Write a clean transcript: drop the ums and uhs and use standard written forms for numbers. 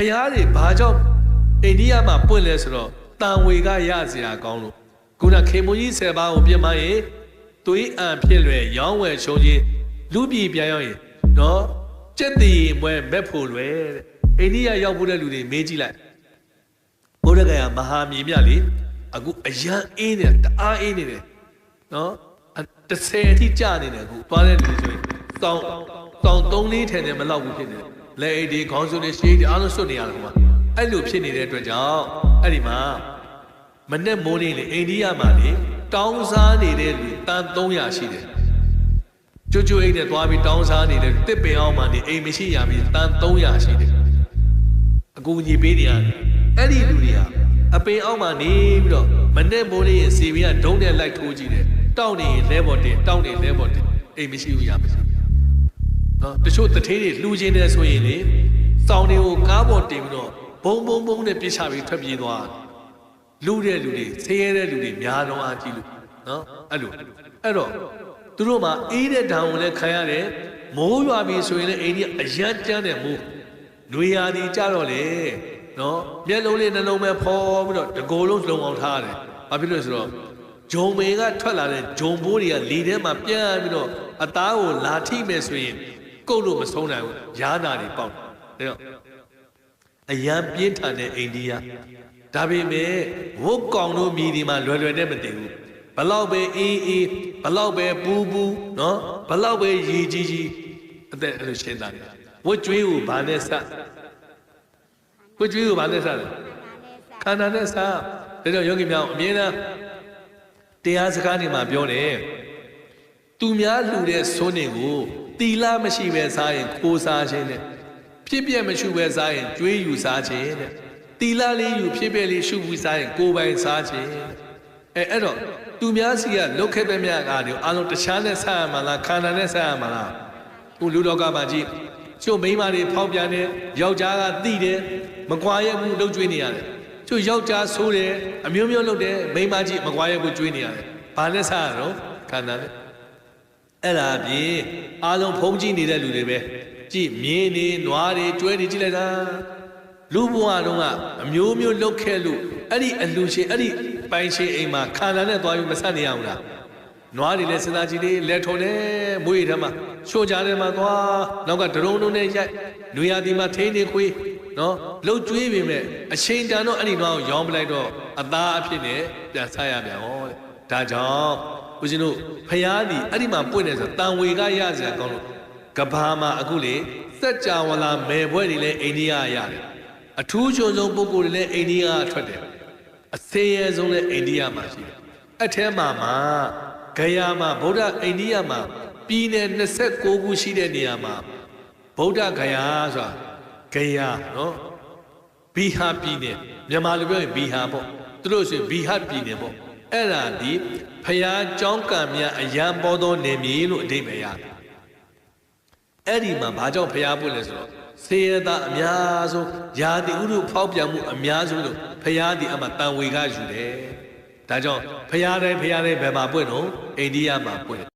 ဖျားတွေဘာကြောင့်အိန္ဒိယမှာပွင့်လဲဆိုတော့တန်ဝေကရစရာကောင်းလို့ခုနခေမွန်ကြီး10ပါးကိုပြင်မရင်သွေးအံဖြစ်လွယ်ရောင်းဝယ်ရှုံးခြင်းလူပြည်ပြန်ရောက်ရင်နော်ကြက်တီမွဲမက်ဖို့လွယ်တဲ့အိန္ဒိယရောက်ဖို့တဲ့လူတွေမေးကြည့်လိုက်ဘုရားကမဟာမြေမြလေအခုအရန်အေးနေတအားအေးနေတယ်နော်30အထိကြာနေတယ်အခုသွားတဲ့လူဆိုရင်တောင်3-4ထန်တယ်မလောက်ဘူးဖြစ်နေတယ်လက်အိတ်ဒီခေါင်းစွပ်တွေရှေးတွေအားလုံးစွတ်နေရတယ်ကွာအဲ့လိုဖြစ်နေတဲ့အတွက်ကြောင့်အဲ့ဒီမှာမနဲ့မိုးနေလေအိန္ဒိယမှာလေတောင်းစားနေတဲ့လူတန်300ရှိတယ်ကျွတ်အိတ်နဲ့သွားပြီးတောင်းစားနေတဲ့တစ်ပင်အောင်မှနေအိမ်မရှိရပြီးတန်300ရှိတယ်အကူကြီးပေးနေရတယ်အဲ့ဒီလူတွေဟာအပင်အောင်မှနေပြီးတော့မနဲ့မိုးနေရင်စီဘီကဒုံးနဲ့လိုက်ထိုးကြည့်တယ်တောက်နေရင်လဲပေါ်တင်တောက်နေလဲပေါ်တင်အိမ်မရှိဘူးရမရှိနော်တချို့တထေးတွေလှူခြင်းတယ်ဆိုရင်လေစောင်းတွေကိုကားပေါ်တင်ပြီးတော့ဘုံနဲ့ပြစ်ချပြီးထွက်ပြေးသွားလူတဲ့လူတွေဆေးရဲတဲ့လူတွေများတော့အားကြီးလို့နော်အဲ့တော့သူတို့မှာအေးတဲ့ဓာတ်ဝင်လည်းခံရတယ်မိုးရွာပြီဆိုရင်လည်းအိမ်ကြီးအရန်ကျန်းတယ်မိုးနွေရာသီကြတော့လေနော်မျက်လုံးလေးနှလုံးပဲဖော်ပြီးတော့တကိုယ်လုံးလုံအောင်ထားရတယ်ဘာဖြစ်လို့ဆိုတော့ဂျုံမေကထွက်လာတဲ့ဂျုံဘိုးတွေကလေထဲမှာပြန့်ပြီးတော့အသားကိုလာထိမယ်ဆိုရင်ကုတ်လို့မဆုံးနိုင်ဘူးရားနာတွေပေါက်တယ်ဒါတော့အရန်ပြင်းထန်တဲ့အိန္ဒိယဒါပေမဲ့ဝုတ်ကောင်တို့မြည်ဒီမှာလွယ်နဲ့မတည်ဘူးဘလောက်ပဲအေးဘလောက်ပဲပူနော်ဘလောက်ပဲရေကြီးအသက်အဲ့လိုရှင်းတာဝတ်ကြွေးကိုဘာနဲ့ဆက်ဝတ်ကြွေးကိုဘာနဲ့ဆက်လဲခန္ဓာနဲ့ဆက်ဒါကြောင့်ယောဂီများအမြဲတမ်းတရားစကားတွေမှာပြောတယ်သူများလှူတဲ့စွန်းတွေကိုတီလာမရှိပဲစားရင်ခိုးစားခြင်းနဲ့ဖြစ်ပြမရှိပဲစားရင်ကြွေးယူစားခြင်းတဲ့တီလာလေးယူဖြစ်ပြလေးရှုပြီးစားရင်ကိုယ်ပိုင်စားခြင်းအဲ့တော့သူများစီကလုတ်ခဲ့တဲ့မြတ်ကားတွေအားလုံးတခြားနဲ့ဆက်ရမှာလားခန္ဓာနဲ့ဆက်ရမှာလားခုလူတော်ကမှကြည့်ကျုပ်မိန်းမတွေဖောက်ပြန်တယ်ယောက်ျားကတိတယ်မကွာရဲ့ဘူးလှုပ်ကြွေးနေရတယ်ကျုပ်ယောက်ျားဆိုးတယ်အမျိုးမျိုးလုပ်တယ်မိန်းမကြီးမကွာရဲ့ဘူးကြွေးနေရတယ်ဘာနဲ့ဆက်ရတော့ခန္ဓာနဲ့အဲ့ဒါအပြင်အားလုံးဖုံးကြည့်နေတဲ့လူတွေပဲကြည့်မြင်းနေနွားတွေကျွဲတွေကြည့်လိုက်တာလူဘဝတုန်းကအမျိုးမျိုးလုပ်ခဲ့လို့အဲ့ဒီအလူရှင်အဲ့ဒီပိုင်ရှင်အိမ်မှာခန္ဓာနဲ့သွားပြီးမဆက်နေရဘူးလားနွားတွေလည်းစဉ်းစားကြည့်လေလက်ထုံနဲ့မွေးထဲမှာချိုးကြတယ်မှာသွားနောက်ကဒရုံလုံးနဲ့ရိုက်နွေရာသီမှာထိန်းနေခွေးနော်လှုပ်ကြွေးပေမဲ့အချိန်တန်တော့အဲ့ဒီနွားကိုရောင်းပလိုက်တော့အသားအဖြစ်နဲ့ပြန်ဆက်ရပြန်ဟောတဲ့ဒါကြောင့်ဦးဇင်းတို့ဖျားသည်အဲ့ဒီမှာပွင့်နေဆိုတန်ဝေကရစရာကောင်းလို့ကဘာမှာအခုလေစัจ java လာမယ်ဘွဲ့တွေလည်းအိန္ဒိယရတယ်အထူးချုံဆုံးပုဂ္ဂိုလ်တွေလည်းအိန္ဒိယထွက်တယ်အစင်းရဲဆုံးလည်းအိန္ဒိယမှာရှိတယ်အဲ့ထဲမှာဂယာမှာဗုဒ္ဓအိန္ဒိယမှာပြည်နယ်29ခုရှိတဲ့နေရာမှာဗုဒ္ဓဂယာဆိုတာဂယာနော်ဘီဟာပြည်နယ်မြန်မာလိုပြောရင်ဘီဟာပေါ့သူတို့ဆိုရင်ဘီဟာပြည်နယ်ပေါ့အဲ့ဒါဒီဖျားเจ้าကံများအရန်ပေါ်သောနေမြေလို့အဓိပ္ပာယ်ရတယ်အဲ့ဒီမှာဘာကြောင့်ဖျားပွင့်လဲဆိုတော့စေရတာအများဆုံးယာတိဥရုဖောက်ပြန်မှုအများဆုံးလို့ဖျားဒီအမှတန်ဝေကယူတယ်ဒါကြောင့်ဖျားတိုင်းဘယ်မှာပွင့်တော့အိန္ဒိယမှာပွင့်